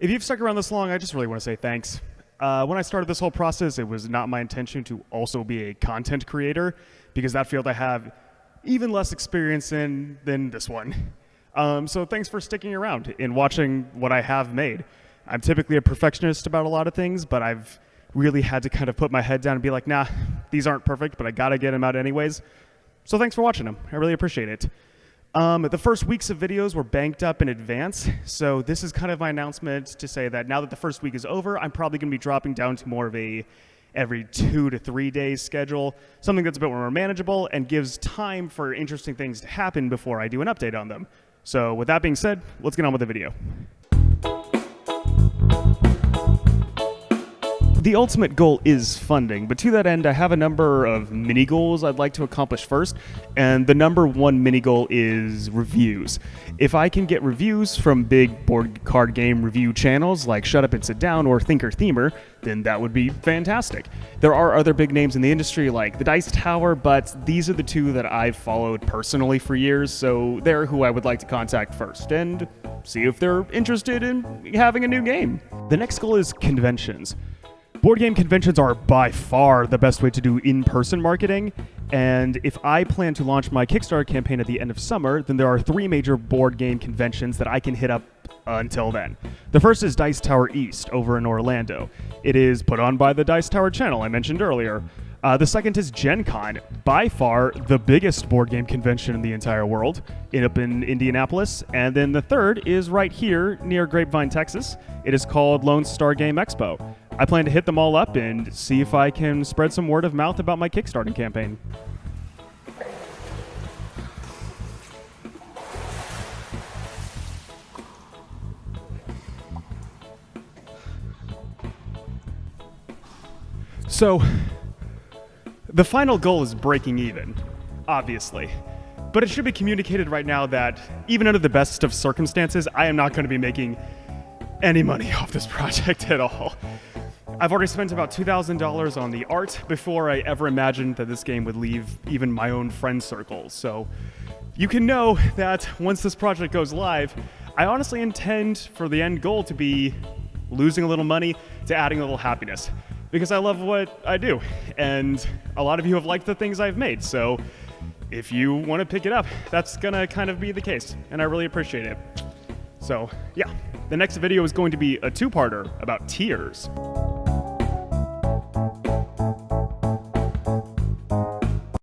If you've stuck around this long, I just really want to say thanks. When I started this whole process, it was not my intention to also be a content creator, because that field I have even less experience in than this one. So thanks for sticking around and watching what I have made. I'm typically a perfectionist about a lot of things, but I've really had to kind of put my head down and be like, nah, these aren't perfect, but I gotta get them out anyways. So thanks for watching them. I really appreciate it. The first weeks of videos were banked up in advance, so this is kind of my announcement to say that now that the first week is over, I'm probably going to be dropping down to more of a every 2 to 3 days schedule, something that's a bit more manageable and gives time for interesting things to happen before I do an update on them. So with that being said, let's get on with the video. The ultimate goal is funding, but to that end, I have a number of mini goals I'd like to accomplish first, and the number one mini goal is reviews. If I can get reviews from big board card game review channels like Shut Up and Sit Down or Thinker Themer, then that would be fantastic. There are other big names in the industry like the Dice Tower, but these are the two that I've followed personally for years, so they're who I would like to contact first and see if they're interested in having a new game. The next goal is conventions. Board game conventions are by far the best way to do in-person marketing, and if I plan to launch my Kickstarter campaign at the end of summer, then there are 3 major board game conventions that I can hit up until then. The first is Dice Tower East over in Orlando. It is put on by the Dice Tower channel I mentioned earlier. The second is Gen Con, by far the biggest board game convention in the entire world, up in Indianapolis. And then the third is right here near Grapevine, Texas. It is called Lone Star Game Expo. I plan to hit them all up and see if I can spread some word of mouth about my Kickstarter campaign. So, the final goal is breaking even, obviously. But it should be communicated right now that even under the best of circumstances, I am not going to be making any money off this project at all. I've already spent about $2,000 on the art before I ever imagined that this game would leave even my own friend circle. So you can know that once this project goes live, I honestly intend for the end goal to be losing a little money to adding a little happiness. Because I love what I do, and a lot of you have liked the things I've made, so if you want to pick it up, that's gonna kind of be the case, and I really appreciate it. So yeah, the next video is going to be a 2-parter about tiers.